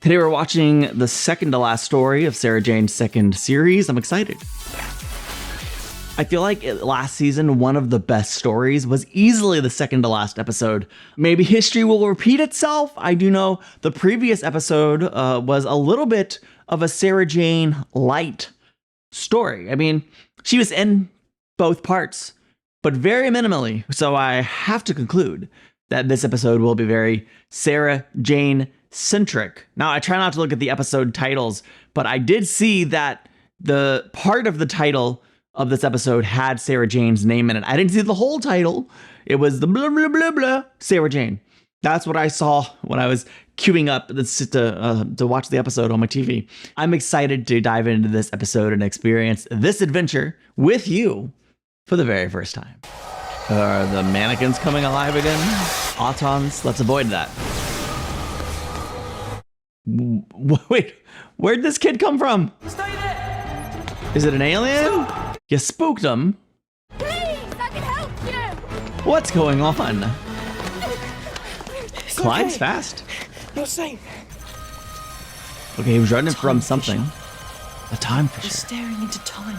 Today we're watching the second to last story of Sarah Jane's second series. I'm excited. I feel like last season, one of the best stories was easily the second to last episode. Maybe history will repeat itself. I do know the previous episode was a little bit of a Sarah Jane light story. I mean, she was in both parts, but very minimally. So I have to conclude that this episode will be very Sarah Jane centric. Now, I try not to look at the episode titles, but I did see that the part of the title of this episode had Sarah Jane's name in it. I didn't see the whole title. It was the blah, blah, blah, blah, Sarah Jane. That's what I saw when I was queuing up to watch the episode on my TV. I'm excited to dive into this episode and experience this adventure with you for the very first time. Are the mannequins coming alive again? Autons? Let's avoid that. Wait, where'd this kid come from? Stay there! Is it an alien? Stop. You spooked him. Please, I can help you! What's going on? It's Climbs okay. fast. You're safe. Okay, he was running from Time something. fisher. A time We're fisher. staring into time.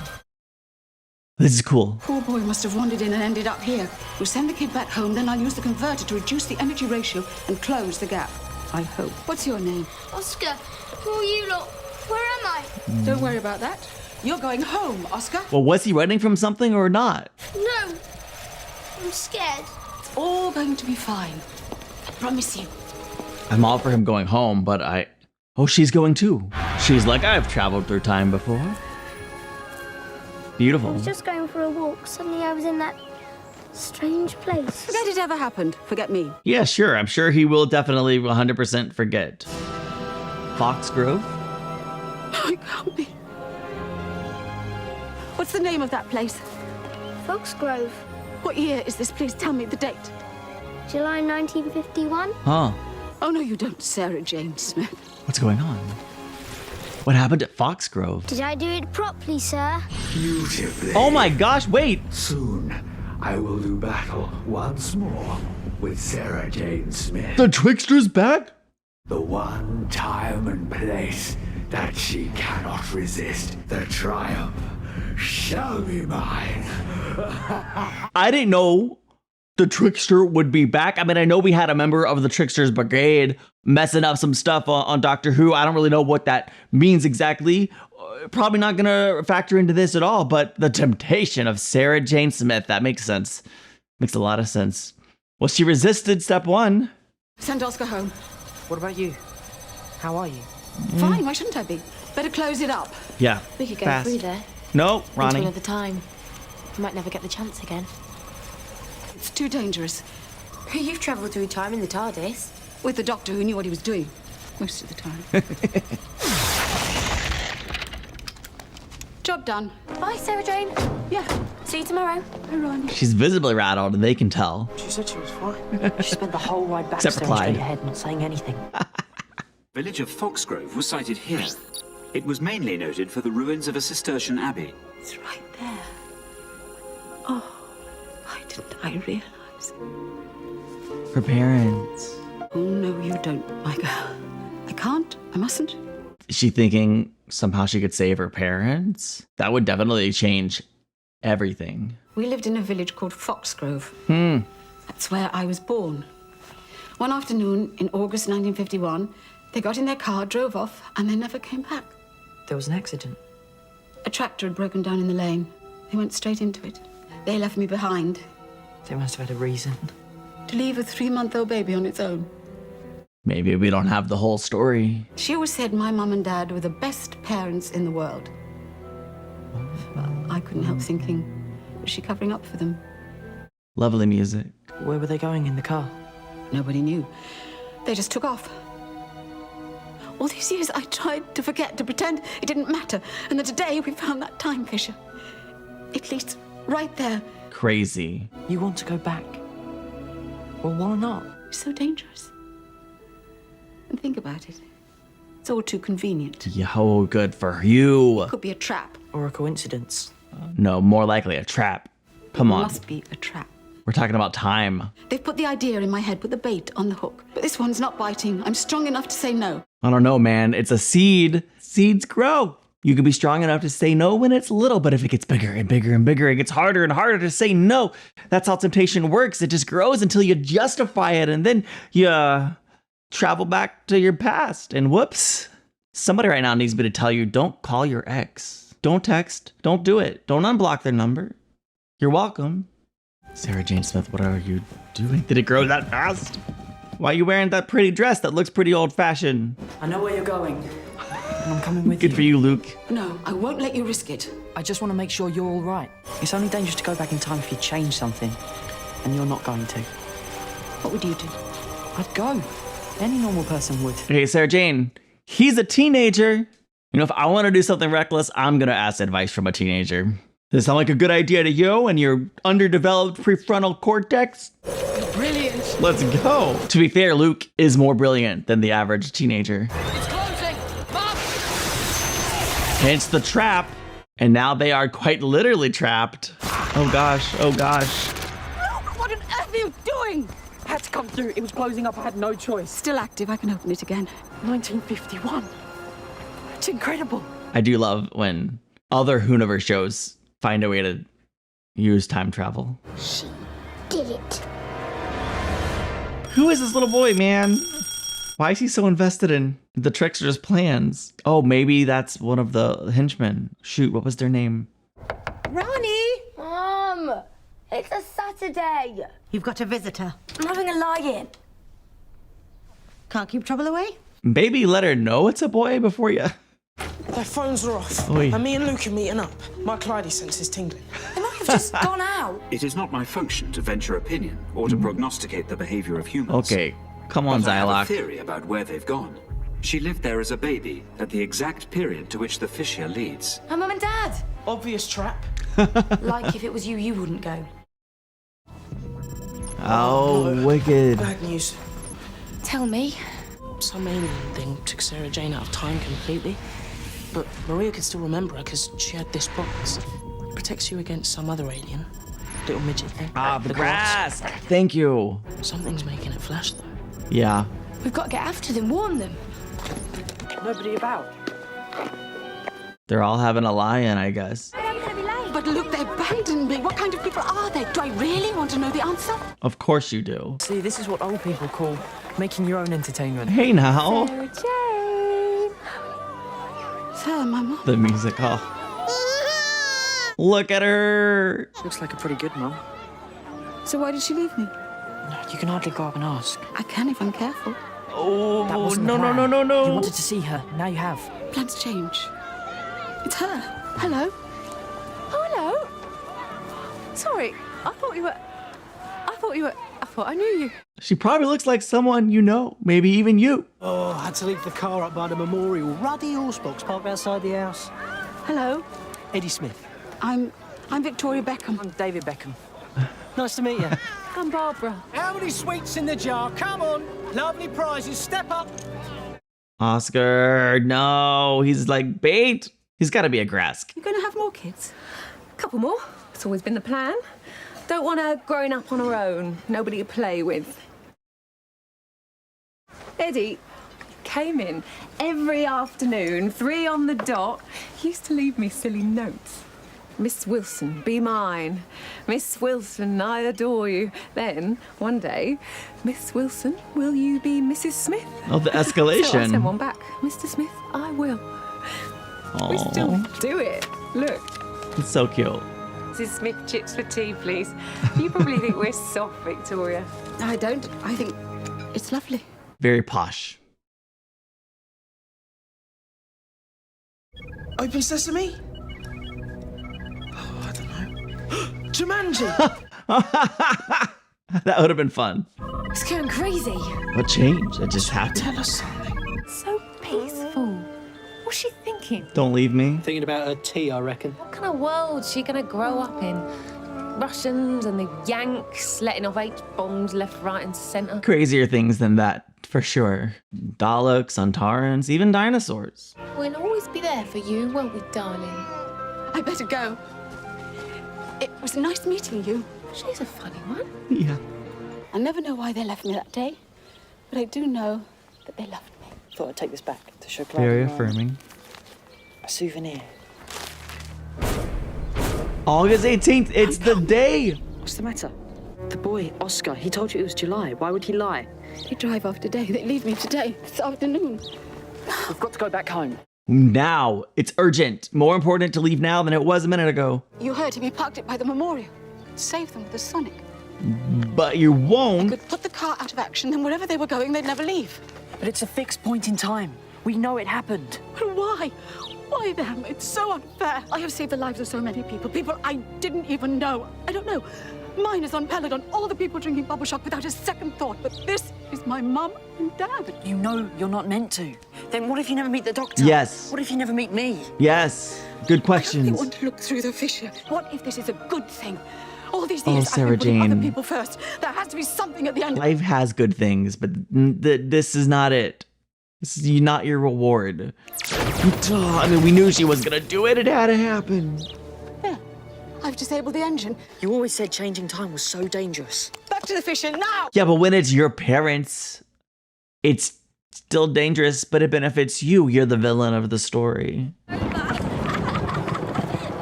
This is cool. Poor boy must have wandered in and ended up here. We'll send the kid back home, then I'll use the converter to reduce the energy ratio and close the gap. I hope. What's your name? Oscar, who are you lot? Where am I? Don't worry about that. You're going home, Oscar. Well, was he running from something or not? No, I'm scared. It's all going to be fine. I promise you. I'm all for him going home, but Oh, she's going too. She's like, I've traveled through time before. I Beautiful. was just going for a walk. Suddenly I was in that strange place. Forget it ever happened. Forget me. Yeah, sure. I'm sure he will definitely 100% forget. Foxgrove? I can't be. What's the name of that place? Foxgrove, What year is this? Please tell me the date. July 1951. Huh. Oh, no, you don't, Sarah Jane Smith. What's going on? What happened at Foxgrove? Did I do it properly, sir? Beautifully. Oh my gosh, wait. Soon, I will do battle once more with Sarah Jane Smith. The trickster's back? The one time and place that she cannot resist. The triumph shall be mine. I didn't know the trickster would be back. I mean, I know we had a member of the trickster's brigade messing up some stuff on Doctor Who. I don't really know what that means exactly. Probably not gonna factor into this at all, but the temptation of Sarah Jane Smith, that makes sense. Makes a lot of sense. Well, she resisted step one. Send Oscar home. What about you? How are you? Fine, why shouldn't I be? Better close it up. Yeah, We could go fast. through there. No, Until Ronnie. another time. We might never get the chance again. It's too dangerous. You've travelled through time in the TARDIS. With the doctor who knew what he was doing. Most of the time. Job done. Bye, Sarah Jane. Yeah. See you tomorrow. Bye, Ron. She's visibly rattled, and they can tell. She said she was fine. She spent the whole ride back Except for staring Clyde. straight ahead, not saying anything. Village of Foxgrove was sighted here. It was mainly noted for the ruins of a Cistercian abbey. It's right there. Oh, why didn't I realize? Her parents. Oh, no, you don't, my girl. I can't. I mustn't. Is she thinking somehow she could save her parents? That would definitely change everything. We lived in a village called Foxgrove. Hmm. That's where I was born. One afternoon in August 1951, they got in their car, drove off, and they never came back. There was an accident. A tractor had broken down in the lane. They went straight into it. They left me behind They must have had a reason. to leave a 3-month-old baby on its own. Maybe we don't have the whole story. She always said my mum and dad were the best parents in the world. But I couldn't help thinking, was she covering up for them? Lovely music. Where were they going in the car? Nobody knew. They just took off. All these years I tried to forget, to pretend it didn't matter. And then today we found that time fissure. It leads right there. Crazy. You want to go back? Well, why not? It's so dangerous. And think about it. It's all too convenient. Yo, good for you. Could be a trap. Or a coincidence? No, more likely a trap. Come on. Must be a trap. We're talking about time. They've put the idea in my head, put the bait on the hook. But this one's not biting. I'm strong enough to say no. I don't know, man. It's a seed. Seeds grow. You can be strong enough to say no when it's little, but if it gets bigger and bigger and bigger, it gets harder and harder to say no. That's how temptation works. It just grows until you justify it, and then you travel back to your past, and whoops. Somebody right now needs me to tell you, don't call your ex. Don't text. Don't do it. Don't unblock their number. You're welcome. Sarah Jane Smith, what are you doing? Did it grow that fast? Why are you wearing that pretty dress that looks pretty old-fashioned? I know where you're going. And I'm coming with you. Good for you, Luke. No, I won't let you risk it. I just want to make sure you're all right. It's only dangerous to go back in time if you change something. And you're not going to. What would you do? I'd go. Any normal person would. Okay, Sarah Jane, he's a teenager. You know, if I want to do something reckless, I'm going to ask advice from a teenager. Does it sound like a good idea to you and your underdeveloped prefrontal cortex? Brilliant. Let's go. To be fair, Luke is more brilliant than the average teenager. It's closing. Mom! Hence the trap. And now they are quite literally trapped. Oh gosh, oh gosh. Look, what on earth are you doing? Had to come through. It was closing up. I had no choice. Still active. I can open it again. 1951. It's incredible. I do love when other Whoniverse shows find a way to use time travel. She did it. Who is this little boy, man? Why is he so invested in the trickster's plans? Oh, maybe that's one of the henchmen. Shoot, what was their name? Ronnie! Mom, it's a Saturday. You've got a visitor. I'm having a lie-in. Can't keep trouble away? Baby, let her know it's a boy before you. Their phones are off. Oi. And me and Luke are meeting up. My Clyde sense is tingling. They might have just gone out. It is not my function to venture opinion or to prognosticate the behavior of humans. Okay, come on, But I have a Zylock. theory about where they've gone. She lived there as a baby at the exact period to which the fissure leads. Her mum and dad. Obvious trap. Like if it was you, you wouldn't go. Oh, wicked. Bad news. Tell me. Some alien thing took Sarah Jane out of time completely. But Maria can still remember her because she had this box. It protects you against some other alien. Little midget thing. Ah, the glass. grass. Thank you. Something's making it flash though. Yeah. We've got to get after them, warn them. Nobody about. They're all having a lie-in, I guess. But look, they abandoned me. What kind of people are they? Do I really want to know the answer? Of course you do. See, this is what old people call making your own entertainment. Hey now. Sarah, my mom. The music, oh. Look at her. Looks like a pretty good mum. So why did she leave me? You can hardly go up and ask. I can if I'm careful. Oh, That wasn't no, the no, plan. no, no, You no. wanted to see her. Now you have. Plans change. It's her. Hello. Oh, hello. Sorry, I thought I knew you. She probably looks like someone you know, maybe even you. Oh, I had to leave the car up by the memorial. Ruddy horse box parked outside the house. Hello. Eddie Smith. I'm Victoria Beckham. I'm David Beckham. Nice to meet you. I'm Barbara. How many sweets in the jar? Come on. Lovely prizes. Step up. Oscar, no, he's like bait. He's got to be a Grask. You're going to have more kids? Couple more. It's always been the plan. Don't want her growing up on her own. Nobody to play with. Eddie came in every afternoon, 3 on the dot. He used to leave me silly notes. Miss Wilson, be mine. Miss Wilson, I adore you. Then, one day, Miss Wilson, will you be Mrs. Smith? Oh, the So I escalation. sent one back. Mr. Smith, I will. We still Oh, do it. Look. it's so cute. Mrs. Smith, chips for tea, please. You probably think we're soft, Victoria. I don't. I think it's lovely. Very posh. Open sesame? Oh, I don't know. Jumanji! That would have been fun. It's going crazy. What changed? It just happened. Tell us something. So peaceful. What's she thinking? Don't leave me. Thinking about her tea, I reckon. What kind of world is she going to grow up in? Russians and the Yanks letting off H-bombs left, right and centre. Crazier things than that, for sure. Daleks, Antarans, even dinosaurs. We'll always be there for you, won't we, darling? I better go. It was nice meeting you. She's a funny one. Yeah. I never know why they left me that day, but I do know that they loved me. Thought I'd take this back to show Clyde. Very and Ryan. affirming. A souvenir. August 18th, it's the day. What's the matter? The boy, Oscar, he told you it was July. Why would he lie? They drive off today. They leave me today, this afternoon. We've got to go back home. Now, it's urgent. More important to leave now than it was a minute ago. You heard him. He parked it by the memorial. Save them with the Sonic. But you won't. Could put the car out of action, then wherever they were going, they'd never leave. But it's a fixed point in time. We know it happened. But why? Why them? It's so unfair. I have saved the lives of so many people. People I didn't even know. I don't know. Mine is on Peladon. All the people drinking bubble shock without a second thought. But this is my mum and dad. You know you're not meant to. Then what if you never meet the doctor? Yes. What if you never meet me? Yes. Good I questions. want to look through the fissure. What if this is a good thing? All these Oh, years I've Sarah been putting Jane. other people first. There has to be something at the end. Life has good things, but this is not it. This is not your reward. I mean, we knew she was gonna do it. It had to happen. Yeah. I've disabled the engine. You always said changing time was so dangerous. Back to the fissure now! Yeah, but when it's your parents, it's still dangerous, but it benefits you. You're the villain of the story.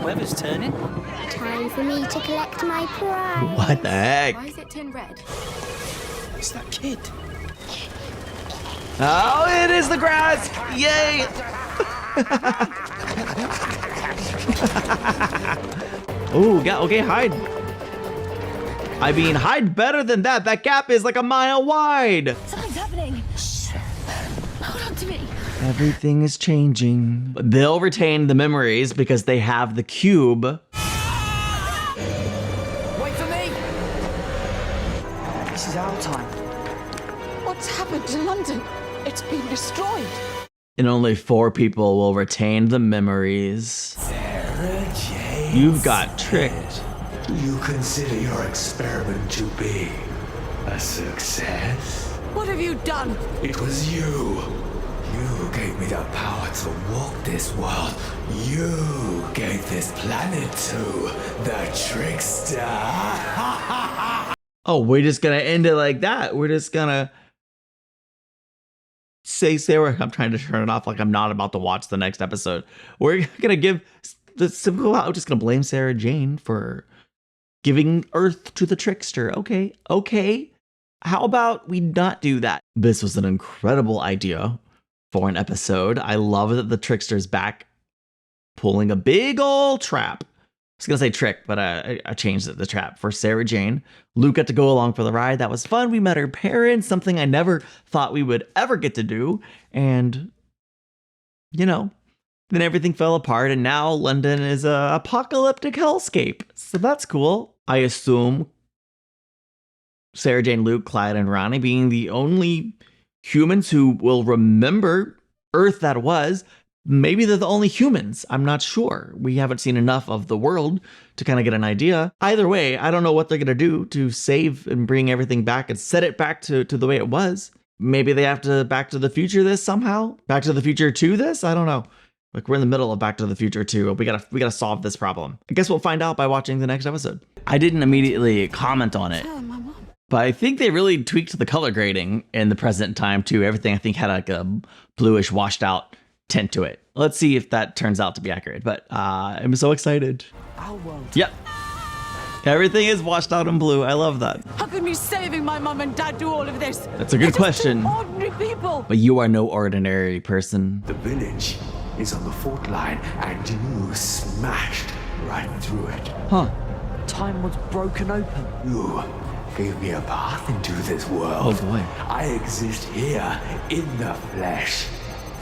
Weather's turning. Time for me to collect my prize. What the heck? Why is it tin red? It's that kid. Oh, it is the grass! Yay! Oh, okay, hide. I mean, hide better than that. That gap is like a mile wide. Something's happening. Shh. Hold on to me. Everything is changing. They'll retain the memories because they have the cube. Wait for me! This is our time. What's happened to London? It's been destroyed. And only 4 people will retain the memories. Sarah Jane. You've got tricked. Do you consider your experiment to be a success? What have you done? It was you. You gave me the power to walk this world. You gave this planet to the trickster. Oh, we're just gonna end it like that. We're just gonna say Sarah. I'm trying to turn it off like I'm not about to watch the next episode. We're gonna give the simple. I'm just gonna blame Sarah Jane for giving Earth to the trickster. Okay. How about we not do that? This was an incredible idea for an episode. I love that the trickster's back pulling a big old trap. I was gonna say trick, but I changed it, the trap, for Sarah Jane. Luke got to go along for the ride. That was fun. We met her parents, something I never thought we would ever get to do. And, you know, then everything fell apart, and now London is a apocalyptic hellscape. So that's cool. I assume Sarah Jane, Luke, Clyde, and Ronnie being the only humans who will remember Earth that was. Maybe they're the only humans. I'm not sure. We haven't seen enough of the world to kind of get an idea. Either way, I don't know what they're going to do to save and bring everything back and set it back to the way it was. Maybe they have to Back to the Future this somehow? Back to the Future 2 this? I don't know. Like, we're in the middle of Back to the Future 2. We gotta solve this problem. I guess we'll find out by watching the next episode. I didn't immediately comment on it, but I think they really tweaked the color grading in the present time too. Everything I think had like a bluish washed out tint to it. Let's see if that turns out to be accurate, but I'm so excited. Our world. Yep. Everything is washed out in blue. I love that. How can me saving my mum and dad do all of this? That's a good question. They're just ordinary people. But you are no ordinary person. The village is on the fault line, and you smashed right through it. Huh. Time was broken open. You gave me a path into this world. Oh boy. I exist here in the flesh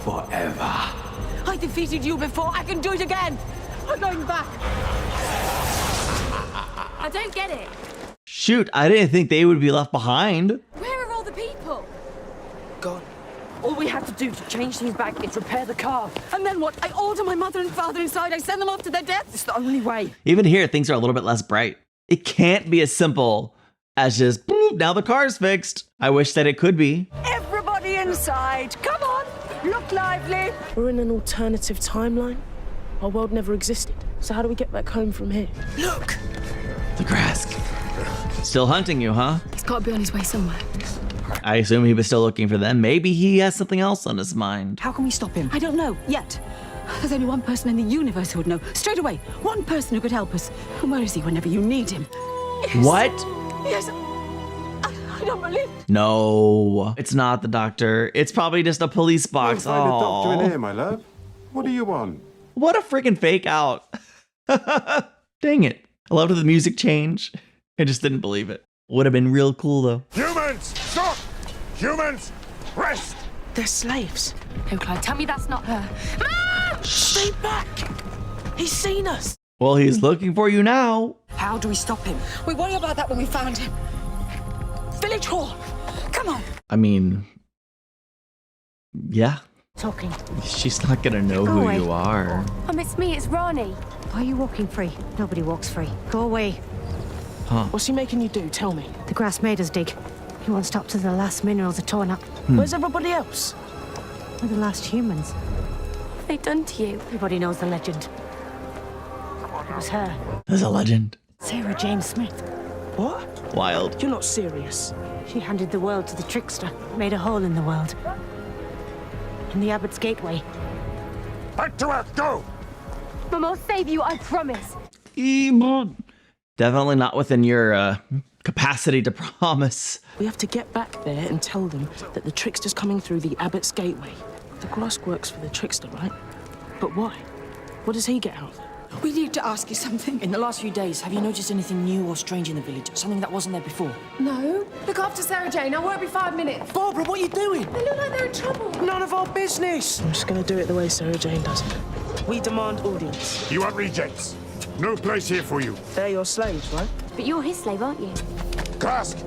forever. I defeated you before. I can do it again. I'm going back. I don't get it. Shoot, I didn't think they would be left behind. Where are all the people? God. All we have to do to change things back is repair the car. And then what? I order my mother and father inside. I send them off to their deaths. It's the only way. Even here, things are a little bit less bright. It can't be as simple as just, boop, now the car's fixed. I wish that it could be. Everybody inside. Come on. Look lively. We're in an alternative timeline. Our world never existed. So how do we get back home from here? Look! The grass. Still hunting you, huh? He's got to be on his way somewhere. I assume he was still looking for them. Maybe he has something else on his mind. How can we stop him? I don't know yet. There's only one person in the universe who would know. Straight away. One person who could help us. And where is he whenever you need him? Yes. What? Yes. I don't believe. No, it's not the doctor. It's probably just a police box. Find a doctor in Oh, here, my love. What do you want? what a freaking fake out. Dang it. I loved the music change. I just didn't believe it. Would have been real cool though. Humans, stop! Humans, rest! They're slaves. No, Clyde, tell me that's not her. Stay back! He's seen us! Well, he's looking for you now. How do we stop him? We worry about that when we found him. Village Hall. Come on. I mean, yeah, Talking. she's not gonna know Go who away. you are. It's me, it's Ronnie. Why are you walking free? Nobody walks free. Go away. What's he making you do? Tell me. The grass made us dig. He won't stop till the last minerals are torn up. Where's everybody else? We're the last humans. What have they done to you? Everybody knows the legend. It was her, There's a legend. Sarah Jane Smith. What? Wild. You're not serious. She handed the world to the trickster, made a hole in the world. In the Abbot's Gateway. Back to work, go! Mum, I'll save you, I promise. Definitely not within your capacity to promise. We have to get back there and tell them that the trickster's coming through the Abbot's Gateway. The grass works for the trickster, right? But why? What does he get out of it? We need to ask you something. In the last few days, have you noticed anything new or strange in the village? Something that wasn't there before? No. Look after Sarah Jane, I won't be 5 minutes. Barbara, what are you doing? They look like they're in trouble. None of our business! I'm just gonna do it the way Sarah Jane does it. We demand audience. You are rejects. No place here for you. They're your slaves, right? But you're his slave, aren't you? Gask,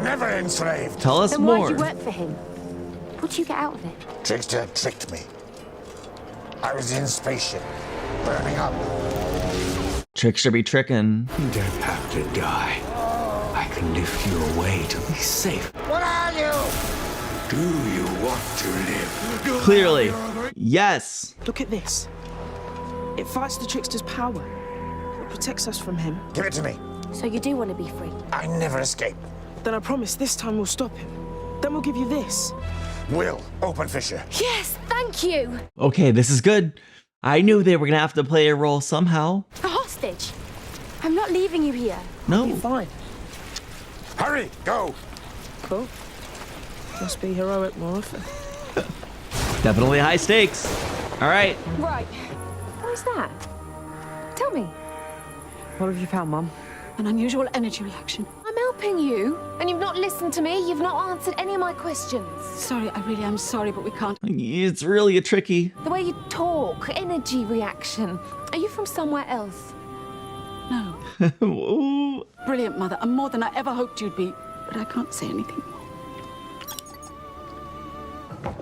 never enslaved. Tell us Then why'd more. you work for him? What do you get out of it? Trickster tricked me. I was in spaceship, burning up. Trickster be tricking. You don't have to die. I can lift you away to be safe. What are you? Do you want to live? Clearly. Yes. Look at this. It fights the trickster's power. It protects us from him. Give it to me. So you do want to be free? I never escape. Then I promise this time we'll stop him. Then we'll give you this. Will, open fissure. Yes, thank you. Okay, this is good. I knew they were gonna have to play a role somehow. A hostage. I'm not leaving you here. No. Fine. Hurry, go. Cool. Must be heroic more often. Definitely high stakes. All right. Right. What's that? Tell me. What have you found, Mum? An unusual energy reaction. I'm helping you, and you've not listened to me. You've not answered any of my questions. Sorry, I really am sorry, but we can't. It's really a tricky. The way you talk, energy reaction. Are you from somewhere else? No. Ooh. Brilliant, Mother, and more than I ever hoped you'd be. But I can't say anything more.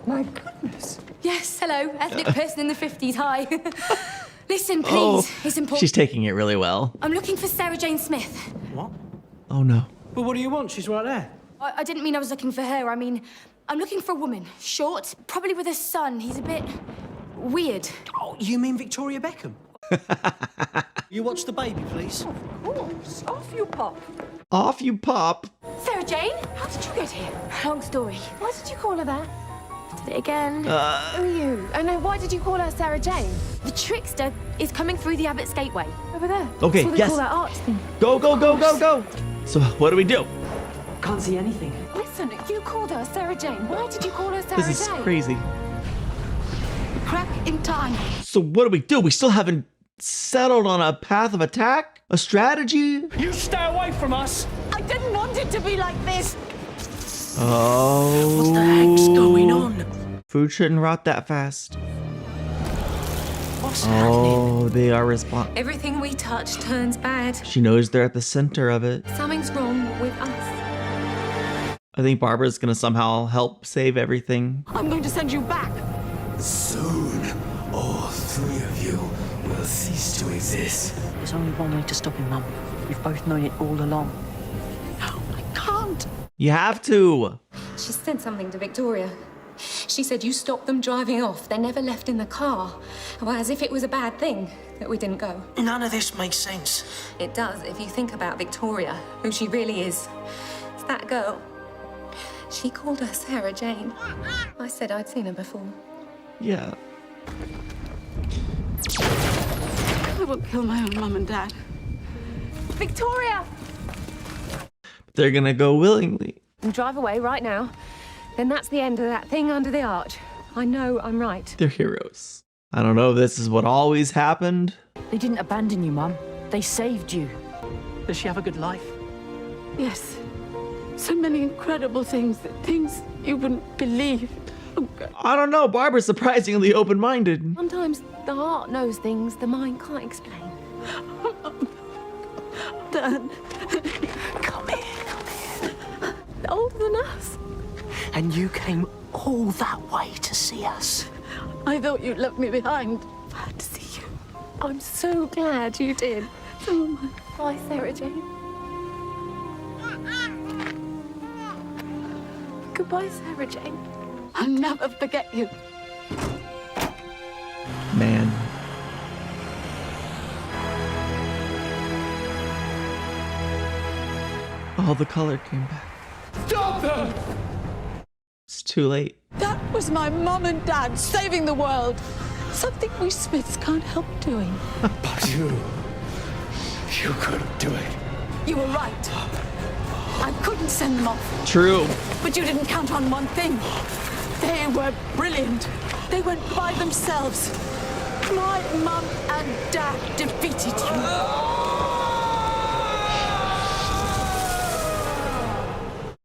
My goodness. Yes, hello, ethnic person in the 50s, hi. Listen, please, Oh, it's important. she's taking it really well. I'm looking for Sarah Jane Smith. What? Oh no. Well, what do you want? She's right there. I didn't mean I was looking for her. I mean, I'm looking for a woman. Short, probably with a son. He's a bit weird. Oh, you mean Victoria Beckham? You watch the baby, please. Of course. Off you pop. Off you pop. Sarah Jane, how did you get here? Long story. Why did you call her that? Did it again. Who are you? And why did you call her Sarah Jane? The trickster is coming through the Abbot's Gateway. Over there. Okay, That's what they yes. call that arch thing. Go, go, go, go, go. So what do we do? Can't see anything. Listen, you called her Sarah Jane. Why did you call her Sarah This is Jane? crazy. Crack in time. So what do? We still haven't settled on a path of attack? A strategy? You stay away from us! I didn't want it to be like this. Oh. What the heck's going on? Food shouldn't rot that fast. What's happening? Oh, they are responding. Everything we touch turns bad. She knows they're at the center of it. Something's wrong with us. I think Barbara's gonna somehow help save everything. I'm going to send you back. Soon, all three of you will cease to exist. There's only one way to stop him, Mum. We've both known it all along. No, I can't. You have to. She said something to Victoria. She said you stopped them driving off. They never left in the car. Well, as if it was a bad thing that we didn't go. None of this makes sense. It does if you think about Victoria, who she really is. It's that girl. She called her Sarah Jane. I said I'd seen her before. Yeah. I will kill my own mum and dad. Victoria! They're gonna go willingly. And drive away right now. Then that's the end of that thing under the arch. I know I'm right. They're heroes. I don't know if this is what always happened. They didn't abandon you, Mum. They saved you. Does she have a good life? Yes. So many incredible things, things you wouldn't believe. Oh, God. I don't know. Barbara's surprisingly open-minded. Sometimes the heart knows things the mind can't explain. Dad. Come here. Older than us. And you came all that way to see us. I thought you left me behind. I had to see you. I'm so glad you did. So am I. Bye, Sarah Jane. Goodbye, Sarah Jane. I'll never forget you. Man. All the color came back. Stop them! It's too late. That was my mum and dad saving the world. Something we Smiths can't help doing. But you couldn't do it. You were right. I couldn't send them off. True. But you didn't count on one thing. They were brilliant. They went by themselves. My mum and dad defeated you.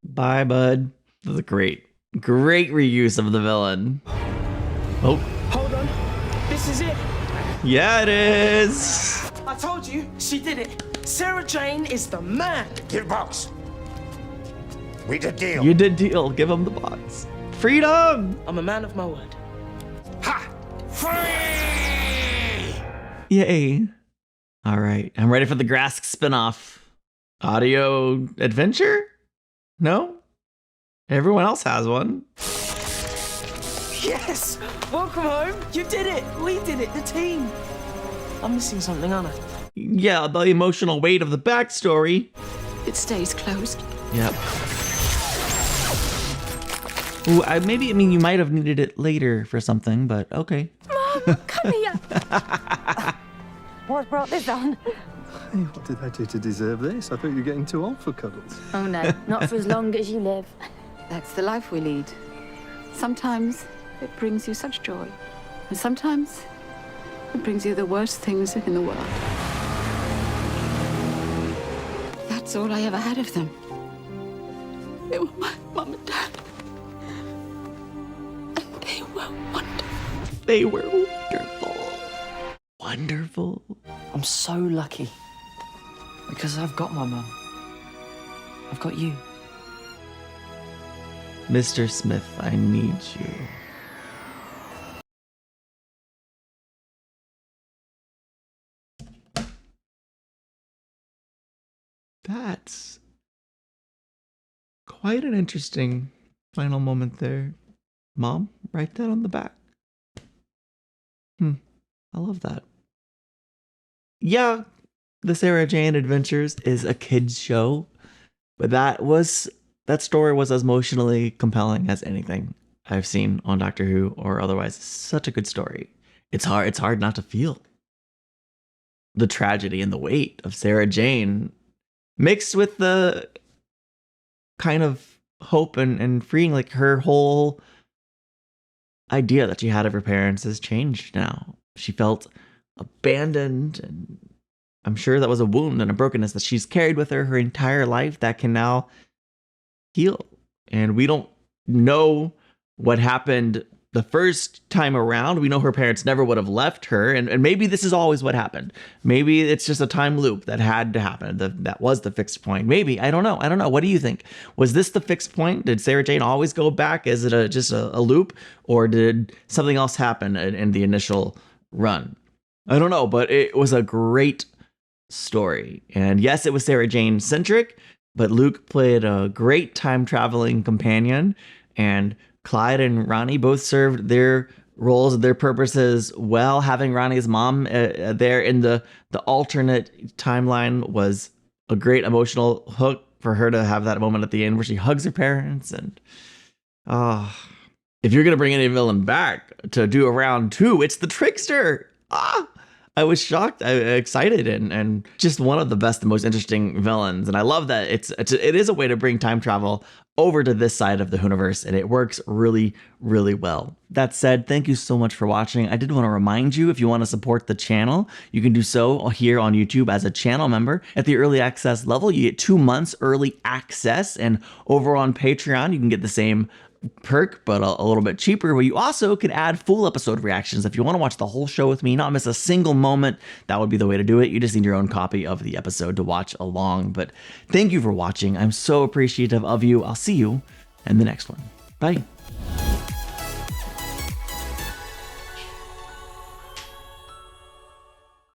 Bye, bud. That was a great reuse of the villain. Oh. Hold on. This is it. Yeah, it is. I told you, she did it. Sarah Jane is the man. Give box. We did deal. You did deal. Give him the box. Freedom! I'm a man of my word. Ha! Free! Yay. All right. I'm ready for the Grask spinoff. Audio adventure? No? Everyone else has one. Yes! Welcome home. You did it. We did it. The team. I'm missing something, aren't I? Yeah, the emotional weight of the backstory. It stays closed. Yep. Ooh, I mean, you might have needed it later for something, but okay. Mom, come here. What brought this on? Hey, what did I do to deserve this? I thought you were getting too old for cuddles. Oh no, not for as long as you live. That's the life we lead. Sometimes it brings you such joy. And sometimes it brings you the worst things in the world. That's all I ever had of them. They were my mum and dad. And they were wonderful. They were wonderful. Wonderful. I'm so lucky. Because I've got my mum. I've got you. Mr. Smith, I need you. That's quite an interesting final moment there. Mom, write that on the back. I love that. Yeah, the Sarah Jane Adventures is a kid's show, but that story was as emotionally compelling as anything I've seen on Doctor Who or otherwise. Such a good story. It's hard not to feel the tragedy and the weight of Sarah Jane mixed with the kind of hope and freeing. Like, her whole idea that she had of her parents has changed now. She felt abandoned, and I'm sure that was a wound and a brokenness that she's carried with her entire life that can now heal. And we don't know what happened the first time around. We know her parents never would have left her, and maybe this is always what happened. Maybe it's just a time loop that had to happen. That was the fixed point. Maybe. I don't know. What do you think? Was this the fixed point? Did Sarah Jane always go back? Is it just a loop? Or did something else happen in the initial run? I don't know, but it was a great story. And yes, it was Sarah Jane centric, but Luke played a great time traveling companion and Clyde and Ronnie both served their roles, their purposes well. Having Ronnie's mom there in the alternate timeline was a great emotional hook for her to have that moment at the end where she hugs her parents. And if you're gonna bring any villain back to do a round 2, it's the Trickster. I was shocked, excited, and just one of the best and most interesting villains. And I love that it is a way to bring time travel over to this side of the Whoniverse, and it works really, really well. That said, thank you so much for watching. I did want to remind you, if you want to support the channel, you can do so here on YouTube as a channel member. At the early access level, you get 2 months early access, and over on Patreon, you can get the same perk, but a little bit cheaper, where you also can add full episode reactions. If you want to watch the whole show with me, not miss a single moment, that would be the way to do it. You just need your own copy of the episode to watch along. But thank you for watching. I'm so appreciative of you. I'll see you in the next one. Bye.